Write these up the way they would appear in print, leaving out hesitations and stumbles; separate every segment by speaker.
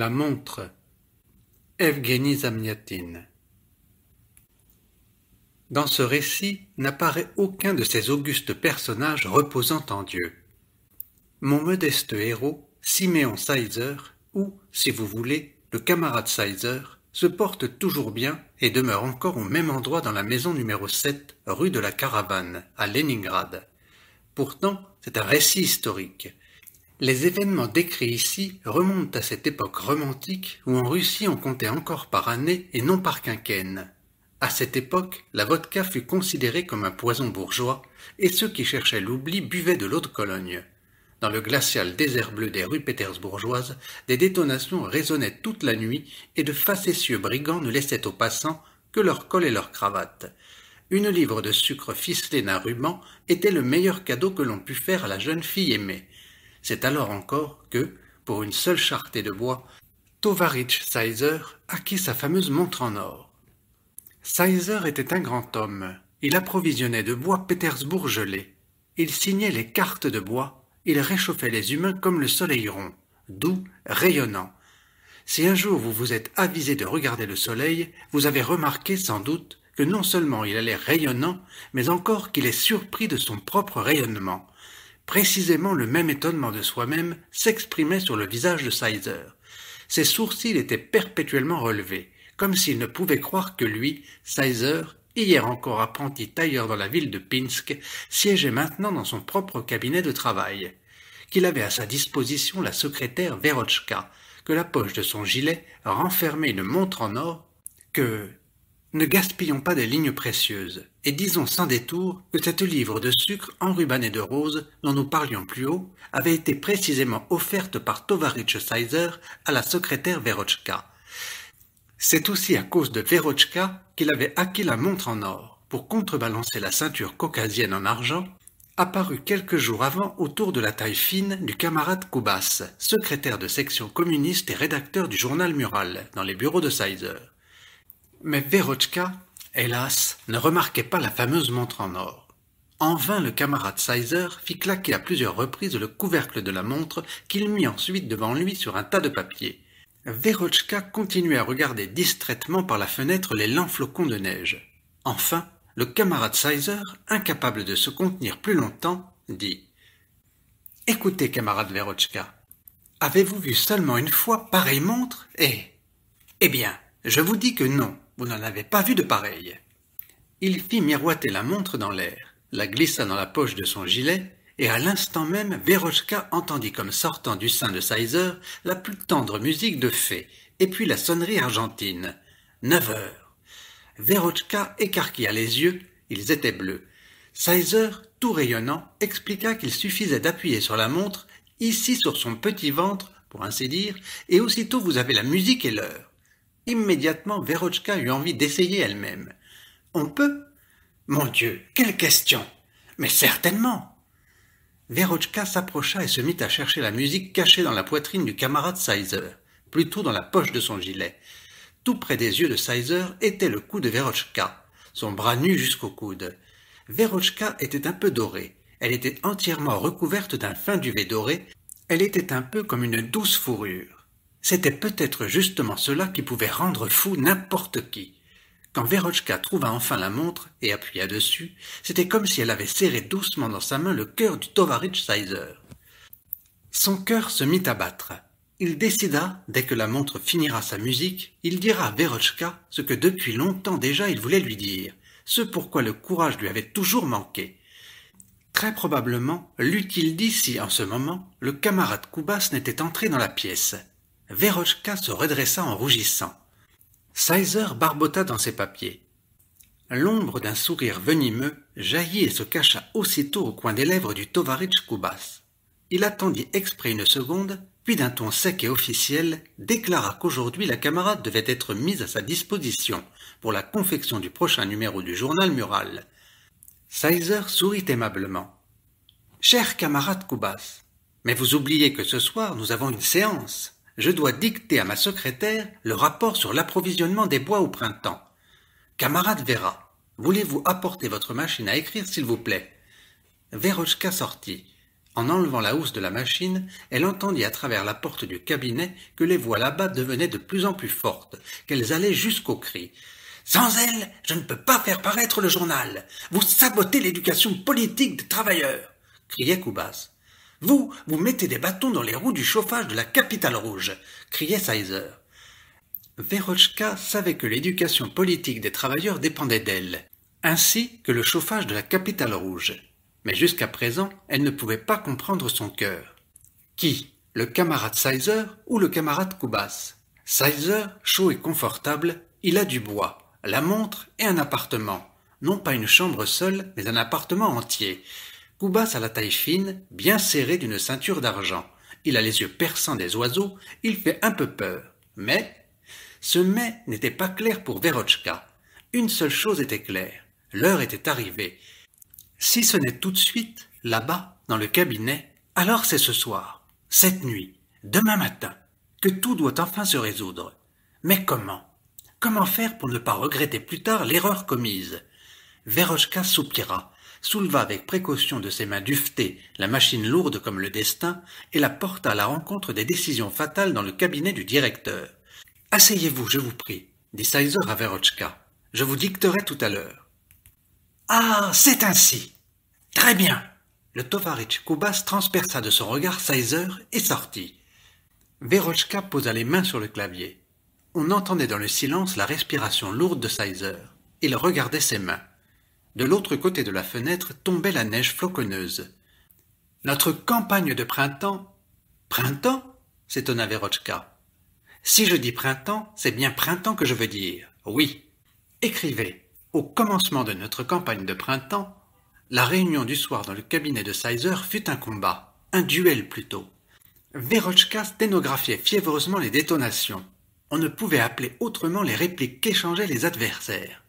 Speaker 1: La montre. Evgueni Zamyatin. Dans ce récit n'apparaît aucun de ces augustes personnages reposant en Dieu. Mon modeste héros, Siméon Sizer, ou, si vous voulez, le camarade Sizer, se porte toujours bien et demeure encore au même endroit dans la maison numéro 7, rue de la Caravane, à Leningrad. Pourtant, c'est un récit historique. Les événements décrits ici remontent à cette époque romantique où en Russie on comptait encore par année et non par quinquaine. À cette époque, la vodka fut considérée comme un poison bourgeois et ceux qui cherchaient l'oubli buvaient de l'eau de Cologne. Dans le glacial désert bleu des rues pétersbourgeoises, des détonations résonnaient toute la nuit et de facétieux brigands ne laissaient aux passants que leur col et leur cravate. Une livre de sucre ficelé d'un ruban était le meilleur cadeau que l'on put faire à la jeune fille aimée. C'est alors encore que, pour une seule charretée de bois, Tovaritch Sizer acquit sa fameuse montre en or. Sizer était un grand homme. Il approvisionnait de bois Pétersbourg gelé. Il signait les cartes de bois. Il réchauffait les humains comme le soleil rond, doux, rayonnant. Si un jour vous vous êtes avisé de regarder le soleil, vous avez remarqué sans doute que non seulement il a l'air rayonnant, mais encore qu'il est surpris de son propre rayonnement. Précisément le même étonnement de soi-même s'exprimait sur le visage de Sizer. Ses sourcils étaient perpétuellement relevés, comme s'il ne pouvait croire que lui, Sizer, hier encore apprenti tailleur dans la ville de Pinsk, siégeait maintenant dans son propre cabinet de travail, qu'il avait à sa disposition la secrétaire Verotchka, que la poche de son gilet renfermait une montre en or, que... Ne gaspillons pas des lignes précieuses, et disons sans détour que cette livre de sucre enrubannée de rose, dont nous parlions plus haut, avait été précisément offerte par Tovaritch Sizer à la secrétaire Verotchka. C'est aussi à cause de Verotchka qu'il avait acquis la montre en or, pour contrebalancer la ceinture caucasienne en argent, apparue quelques jours avant autour de la taille fine du camarade Koubas, secrétaire de section communiste et rédacteur du journal Mural, dans les bureaux de Sizer. Mais Verotchka, hélas, ne remarquait pas la fameuse montre en or. En vain le camarade Sizer fit claquer à plusieurs reprises le couvercle de la montre qu'il mit ensuite devant lui sur un tas de papier. Verotchka continuait à regarder distraitement par la fenêtre les lents flocons de neige. Enfin, le camarade Sizer, incapable de se contenir plus longtemps, dit « Écoutez, camarade Verotchka, avez-vous vu seulement une fois pareille montre? Eh bien, je vous dis que non. Vous n'en avez pas vu de pareil. » Il fit miroiter la montre dans l'air, la glissa dans la poche de son gilet, et à l'instant même, Verotchka entendit comme sortant du sein de Sizer la plus tendre musique de fée, et puis la sonnerie argentine. 9 heures. Verotchka écarquilla les yeux, ils étaient bleus. Sizer, tout rayonnant, expliqua qu'il suffisait d'appuyer sur la montre, ici sur son petit ventre, pour ainsi dire, et aussitôt vous avez la musique et l'heure. Immédiatement, Verotchka eut envie d'essayer elle-même. « On peut ?»« Mon Dieu, quelle question !»« Mais certainement !» Verotchka s'approcha et se mit à chercher la musique cachée dans la poitrine du camarade Sizer, plutôt dans la poche de son gilet. Tout près des yeux de Sizer était le cou de Verotchka, son bras nu jusqu'au coude. Verotchka était un peu dorée, elle était entièrement recouverte d'un fin duvet doré, elle était un peu comme une douce fourrure. C'était peut-être justement cela qui pouvait rendre fou n'importe qui. Quand Verotchka trouva enfin la montre et appuya dessus, c'était comme si elle avait serré doucement dans sa main le cœur du Tovaritch Sizer. Son cœur se mit à battre. Il décida, dès que la montre finira sa musique, il dira à Verotchka ce que depuis longtemps déjà il voulait lui dire, ce pourquoi le courage lui avait toujours manqué. Très probablement l'eût-il dit si, en ce moment, le camarade Koubas n'était entré dans la pièce. Verotchka se redressa en rougissant. Sizer barbota dans ses papiers. L'ombre d'un sourire venimeux jaillit et se cacha aussitôt au coin des lèvres du Tovaritch Koubas. Il attendit exprès une seconde, puis d'un ton sec et officiel, déclara qu'aujourd'hui la camarade devait être mise à sa disposition pour la confection du prochain numéro du journal Mural. Sizer sourit aimablement. « Cher camarade Koubas, mais vous oubliez que ce soir nous avons une séance. Je dois dicter à ma secrétaire le rapport sur l'approvisionnement des bois au printemps. Camarade Vera, voulez-vous apporter votre machine à écrire, s'il vous plaît ?» Verotchka sortit. En enlevant la housse de la machine, elle entendit à travers la porte du cabinet que les voix là-bas devenaient de plus en plus fortes, qu'elles allaient jusqu'au cri. « Sans elle, je ne peux pas faire paraître le journal. Vous sabotez l'éducation politique des travailleurs !» criait Koubas. « Vous mettez des bâtons dans les roues du chauffage de la capitale rouge !» criait Sizer. Verochka savait que l'éducation politique des travailleurs dépendait d'elle, ainsi que le chauffage de la capitale rouge. Mais jusqu'à présent, elle ne pouvait pas comprendre son cœur. Qui? Le camarade Sizer ou le camarade Koubas? Sizer, chaud et confortable, il a du bois, la montre et un appartement. Non pas une chambre seule, mais un appartement entier. Koubas a la taille fine, bien serrée d'une ceinture d'argent. Il a les yeux perçants des oiseaux, il fait un peu peur. Mais ce mais n'était pas clair pour Verochka. Une seule chose était claire, l'heure était arrivée. Si ce n'est tout de suite, là-bas, dans le cabinet, alors c'est ce soir, cette nuit, demain matin, que tout doit enfin se résoudre. Mais comment? Comment faire pour ne pas regretter plus tard l'erreur commise? Verochka soupira, souleva avec précaution de ses mains duvetées la machine lourde comme le destin et la porta à la rencontre des décisions fatales dans le cabinet du directeur. « Asseyez-vous, je vous prie, » dit Sizer à Verochka. « Je vous dicterai tout à l'heure. »« Ah, c'est ainsi !» « Très bien !» Le tovarich Koubas transperça de son regard Sizer et sortit. Verochka posa les mains sur le clavier. On entendait dans le silence la respiration lourde de Sizer. Il regardait ses mains. De l'autre côté de la fenêtre tombait la neige floconneuse. « Notre campagne de printemps... »« Printemps ?» s'étonna Verochka. « Si je dis printemps, c'est bien printemps que je veux dire. Oui. Écrivez. Au commencement de notre campagne de printemps, la réunion du soir dans le cabinet de Sizer fut un combat, un duel plutôt. Verochka sténographiait fiévreusement les détonations. On ne pouvait appeler autrement les répliques qu'échangeaient les adversaires.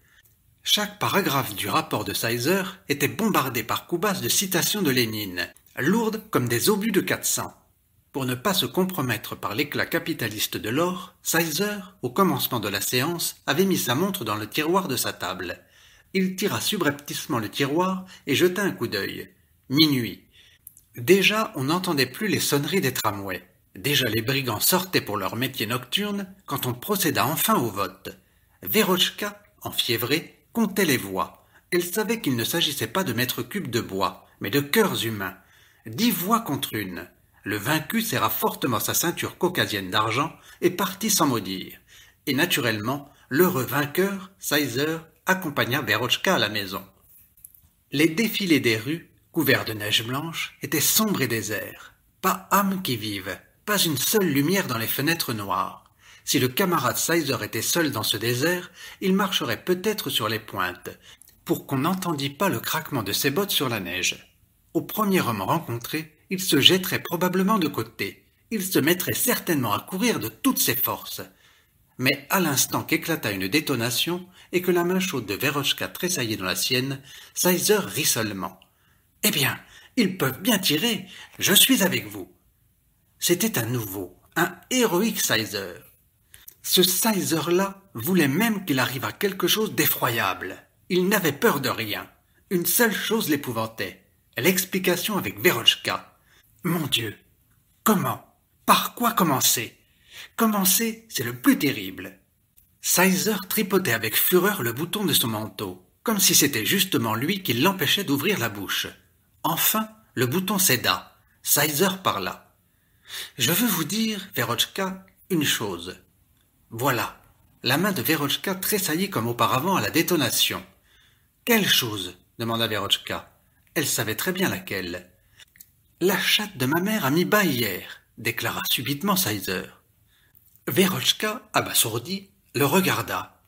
Speaker 1: Chaque paragraphe du rapport de Sizer était bombardé par Koubas de citations de Lénine, lourdes comme des obus de 400. Pour ne pas se compromettre par l'éclat capitaliste de l'or, Sizer, au commencement de la séance, avait mis sa montre dans le tiroir de sa table. Il tira subrepticement le tiroir et jeta un coup d'œil. Minuit. Déjà, on n'entendait plus les sonneries des tramways. Déjà, les brigands sortaient pour leur métier nocturne quand on procéda enfin au vote. Verochka, enfiévrée, comptait les voix. Elle savait qu'il ne s'agissait pas de mètres cubes de bois, mais de cœurs humains. 10 voix contre une. Le vaincu serra fortement sa ceinture caucasienne d'argent et partit sans mot dire. Et naturellement, l'heureux vainqueur, Sizer, accompagna Verochka à la maison. Les défilés des rues, couverts de neige blanche, étaient sombres et déserts. Pas âme qui vive, pas une seule lumière dans les fenêtres noires. Si le camarade Sizer était seul dans ce désert, il marcherait peut-être sur les pointes, pour qu'on n'entendît pas le craquement de ses bottes sur la neige. Au premier homme rencontré, il se jetterait probablement de côté. Il se mettrait certainement à courir de toutes ses forces. Mais à l'instant qu'éclata une détonation et que la main chaude de Verochka tressaillit dans la sienne, Sizer rit seulement. « Eh bien, ils peuvent bien tirer, je suis avec vous. » C'était un nouveau, un héroïque Sizer. Ce Sizer-là voulait même qu'il arrivât quelque chose d'effroyable. Il n'avait peur de rien. Une seule chose l'épouvantait, l'explication avec Verochka. Mon Dieu, comment? Par quoi commencer? Commencer, c'est le plus terrible. Sizer tripotait avec fureur le bouton de son manteau, comme si c'était justement lui qui l'empêchait d'ouvrir la bouche. Enfin, le bouton céda. Sizer parla. « Je veux vous dire, Verochka, une chose. » Voilà. La main de Verochka tressaillit comme auparavant à la détonation. « Quelle chose ?» demanda Verochka. Elle savait très bien laquelle. « La chatte de ma mère a mis bas hier, » déclara subitement Sizer. Verochka, abasourdi, le regarda.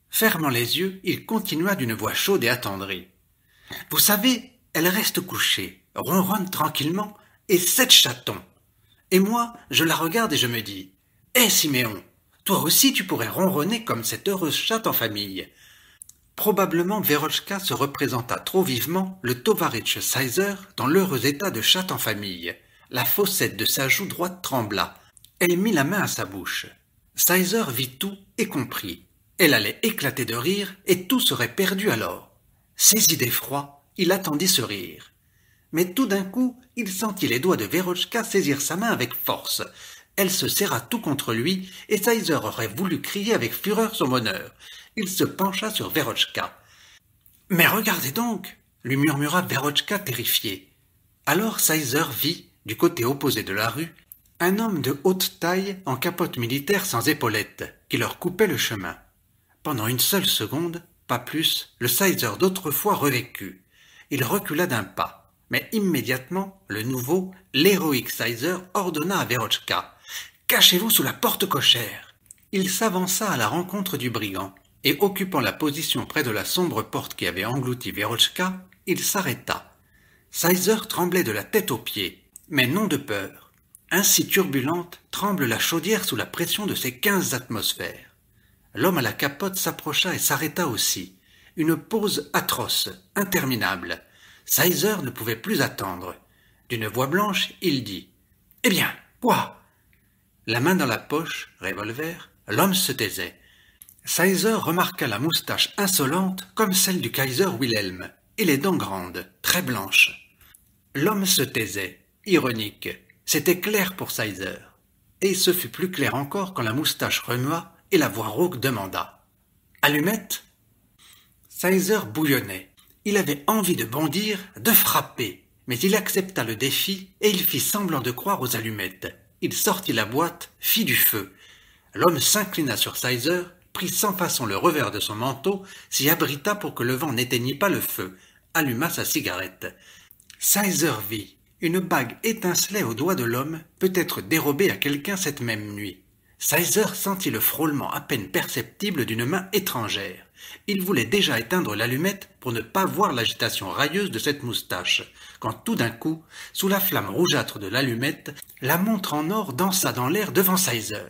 Speaker 1: Fermant les yeux, il continua d'une voix chaude et attendrie. « Vous savez, elle reste couchée, ronronne tranquillement, et 7 chatons. Et moi, je la regarde et je me dis, « Hé Siméon, toi aussi tu pourrais ronronner comme cette heureuse chatte en famille. » Probablement Verochka se représenta trop vivement le tovarich Sizer dans l'heureux état de chatte en famille. La fossette de sa joue droite trembla. Elle mit la main à sa bouche. Sizer vit tout et comprit. Elle allait éclater de rire et tout serait perdu alors. Saisi d'effroi, il attendit ce rire. Mais tout d'un coup, il sentit les doigts de Verochka saisir sa main avec force. Elle se serra tout contre lui, et Sizer aurait voulu crier avec fureur son bonheur. Il se pencha sur Verochka. « Mais regardez donc !» lui murmura Verochka terrifiée. Alors Sizer vit, du côté opposé de la rue, un homme de haute taille en capote militaire sans épaulettes, qui leur coupait le chemin. Pendant une seule seconde, pas plus, le Sizer d'autrefois revécut. Il recula d'un pas, mais immédiatement, le nouveau, l'héroïque Sizer ordonna à Verochka « Cachez-vous sous la porte cochère !» Il s'avança à la rencontre du brigand, et occupant la position près de la sombre porte qui avait englouti Verochka, il s'arrêta. Sizer tremblait de la tête aux pieds, mais non de peur. Ainsi turbulente tremble la chaudière sous la pression de ses 15 atmosphères. L'homme à la capote s'approcha et s'arrêta aussi. Une pause atroce, interminable. Sizer ne pouvait plus attendre. D'une voix blanche, il dit « Eh bien, quoi ?» La main dans la poche, revolver, l'homme se taisait. Sizer remarqua la moustache insolente comme celle du Kaiser Wilhelm, et les dents grandes, très blanches. L'homme se taisait, ironique. C'était clair pour Sizer. Et ce fut plus clair encore quand la moustache remua et la voix rauque demanda « Allumette ?» Sizer bouillonnait. Il avait envie de bondir, de frapper, mais il accepta le défi et il fit semblant de croire aux allumettes. Il sortit la boîte, fit du feu. L'homme s'inclina sur Sizer, prit sans façon le revers de son manteau, s'y abrita pour que le vent n'éteignît pas le feu, alluma sa cigarette. Sizer vit. Une bague étincelait au doigt de l'homme, peut-être dérobée à quelqu'un cette même nuit. Sizer sentit le frôlement à peine perceptible d'une main étrangère. Il voulait déjà éteindre l'allumette pour ne pas voir l'agitation railleuse de cette moustache, quand tout d'un coup, sous la flamme rougeâtre de l'allumette, la montre en or dansa dans l'air devant Sizer.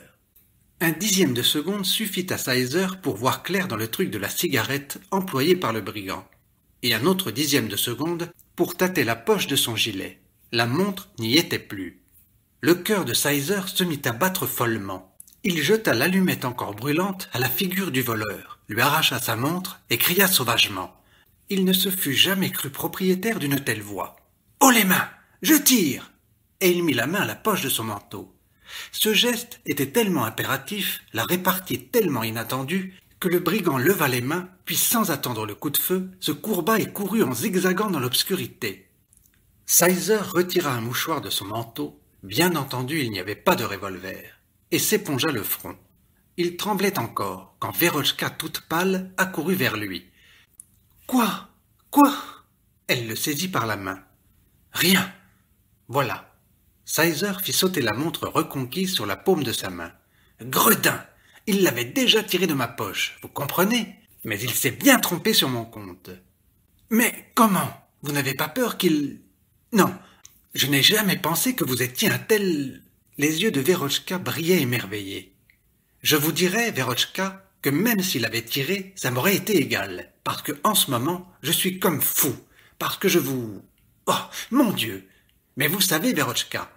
Speaker 1: Un dixième de seconde suffit à Sizer pour voir clair dans le truc de la cigarette employée par le brigand, et un autre dixième de seconde pour tâter la poche de son gilet. La montre n'y était plus. Le cœur de Sizer se mit à battre follement. Il jeta l'allumette encore brûlante à la figure du voleur, lui arracha sa montre et cria sauvagement. Il ne se fût jamais cru propriétaire d'une telle voix. « Haut les mains! Je tire !» Et il mit la main à la poche de son manteau. Ce geste était tellement impératif, la répartie tellement inattendue, que le brigand leva les mains, puis sans attendre le coup de feu, se courba et courut en zigzagant dans l'obscurité. Sizer retira un mouchoir de son manteau, bien entendu il n'y avait pas de revolver, et s'épongea le front. Il tremblait encore, quand Verochka, toute pâle, accourut vers lui. « Quoi? Quoi ?» Elle le saisit par la main. « Rien. » Voilà. Sizer fit sauter la montre reconquise sur la paume de sa main. « Gredin! Il l'avait déjà tirée de ma poche, vous comprenez? Mais il s'est bien trompé sur mon compte. »« Mais comment? Vous n'avez pas peur qu'il... » ?»« Non, je n'ai jamais pensé que vous étiez un tel... » Les yeux de Verochka brillaient émerveillés. « Je vous dirais, Verochka, que même s'il avait tiré, ça m'aurait été égal, parce que en ce moment, je suis comme fou, parce que je vous... Oh, mon Dieu! Mais vous savez, Verochka... »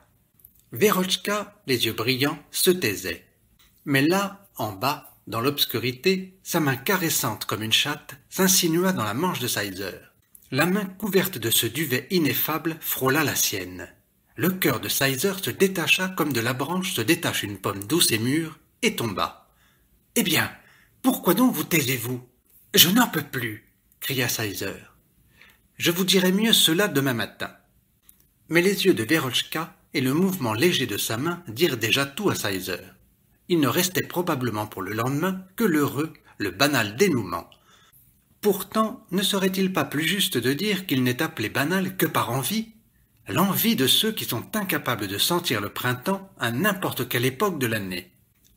Speaker 1: Verochka, les yeux brillants, se taisait. Mais là, en bas, dans l'obscurité, sa main caressante comme une chatte s'insinua dans la manche de Sizer. La main couverte de ce duvet ineffable frôla la sienne. Le cœur de Sizer se détacha comme de la branche se détache une pomme douce et mûre, et tomba. « Eh bien, pourquoi donc vous taisez-vous? Je n'en peux plus !» cria Sizer. « Je vous dirai mieux cela demain matin. » Mais les yeux de Verochka et le mouvement léger de sa main dirent déjà tout à Sizer. Il ne restait probablement pour le lendemain que l'heureux, le banal dénouement. Pourtant, ne serait-il pas plus juste de dire qu'il n'est appelé banal que par envie? L'envie de ceux qui sont incapables de sentir le printemps à n'importe quelle époque de l'année.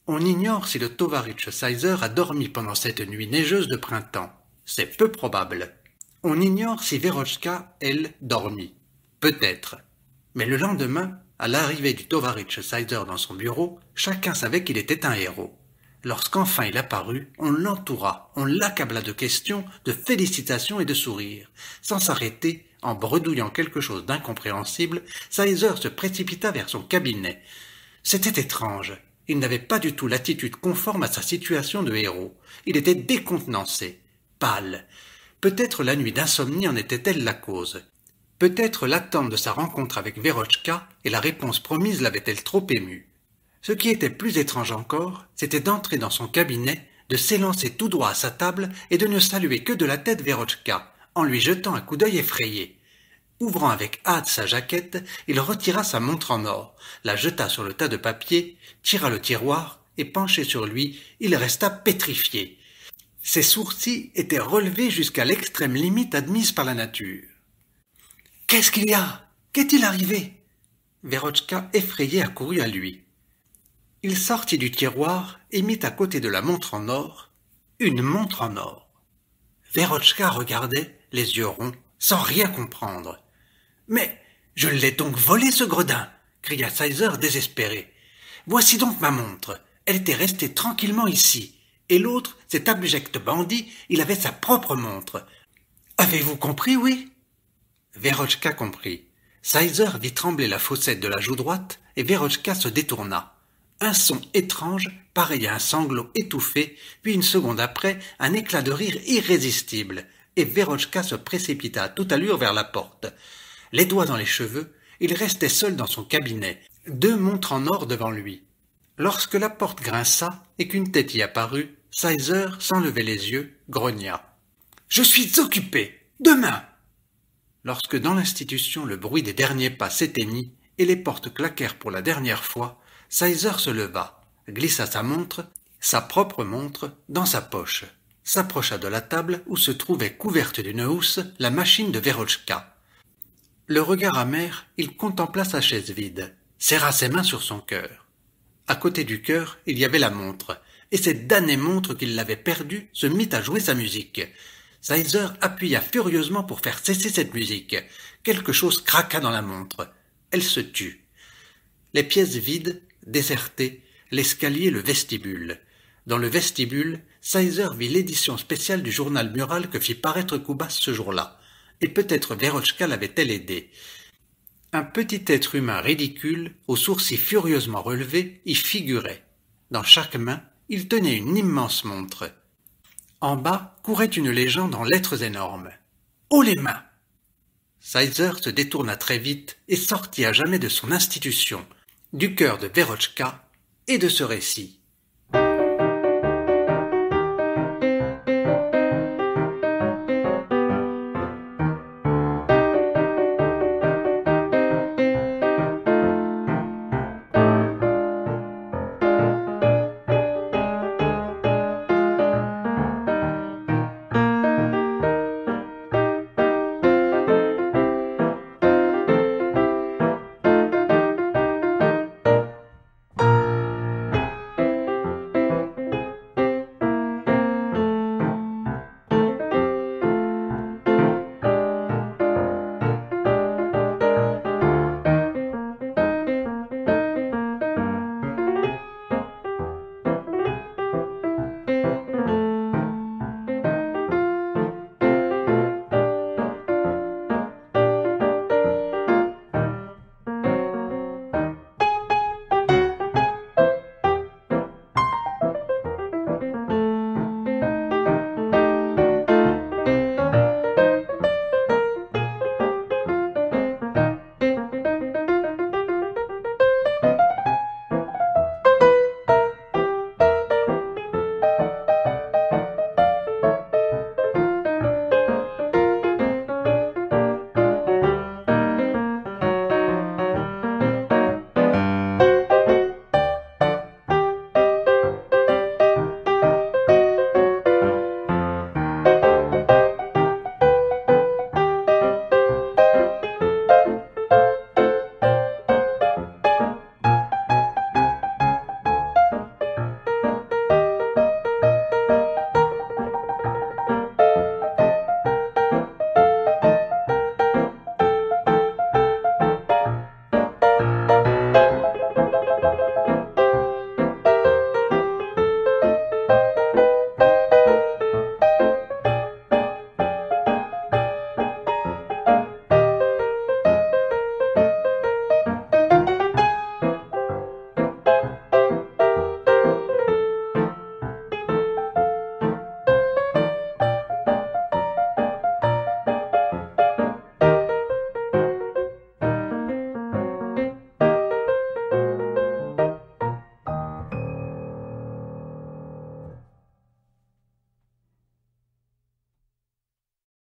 Speaker 1: On ignore si le tovarich Sizer a dormi pendant cette nuit neigeuse de printemps. C'est peu probable. On ignore si Verochka, elle, dormit. Peut-être. Mais le lendemain, à l'arrivée du tovarich Sizer dans son bureau, chacun savait qu'il était un héros. Lorsqu'enfin il apparut, on l'entoura, on l'accabla de questions, de félicitations et de sourires. Sans s'arrêter, en bredouillant quelque chose d'incompréhensible, Sizer se précipita vers son cabinet. C'était étrange. Il n'avait pas du tout l'attitude conforme à sa situation de héros. Il était décontenancé, pâle. Peut-être la nuit d'insomnie en était-elle la cause. Peut-être l'attente de sa rencontre avec Verochka et la réponse promise l'avait-elle trop émue. Ce qui était plus étrange encore, c'était d'entrer dans son cabinet, de s'élancer tout droit à sa table et de ne saluer que de la tête Verochka, en lui jetant un coup d'œil effrayé. Ouvrant avec hâte sa jaquette, il retira sa montre en or, la jeta sur le tas de papier, tira le tiroir, et penché sur lui, il resta pétrifié. Ses sourcils étaient relevés jusqu'à l'extrême limite admise par la nature. « Qu'est-ce qu'il y a? Qu'est-il arrivé ?» Verochka, effrayée, accourut à lui. Il sortit du tiroir et mit à côté de la montre en or une montre en or. Verochka regardait, les yeux ronds, sans rien comprendre. « Mais je l'ai donc volé, ce gredin !» cria Sizer désespéré. « Voici donc ma montre. Elle était restée tranquillement ici. Et l'autre, cet abject bandit, il avait sa propre montre. Avez-vous compris, oui ?» Verochka comprit. Sizer vit trembler la fossette de la joue droite et Verochka se détourna. Un son étrange, pareil à un sanglot étouffé, puis une seconde après, un éclat de rire irrésistible, et Verochka se précipita à toute allure vers la porte. Les doigts dans les cheveux, il restait seul dans son cabinet, 2 montres en or devant lui. Lorsque la porte grinça et qu'une tête y apparut, Sizer, sans lever les yeux, grogna. « Je suis occupé. Demain !» Lorsque dans l'institution le bruit des derniers pas s'éteignit et les portes claquèrent pour la dernière fois, Sizer se leva, glissa sa propre montre, dans sa poche, s'approcha de la table où se trouvait couverte d'une housse la machine de Verochka. Le regard amer, il contempla sa chaise vide, serra ses mains sur son cœur. À côté du cœur, il y avait la montre, et cette damnée montre qu'il l'avait perdue se mit à jouer sa musique. Sizer appuya furieusement pour faire cesser cette musique. Quelque chose craqua dans la montre. Elle se tut. Les pièces vides, désertées, l'escalier, le vestibule. Dans le vestibule, Sizer vit l'édition spéciale du journal mural que fit paraître Koubas ce jour-là. Et peut-être Verochka l'avait-elle aidé. Un petit être humain ridicule, aux sourcils furieusement relevés, y figurait. Dans chaque main, il tenait une immense montre. En bas courait une légende en lettres énormes. « Haut les mains !» Sizer se détourna très vite et sortit à jamais de son institution, du cœur de Verochka et de ce récit.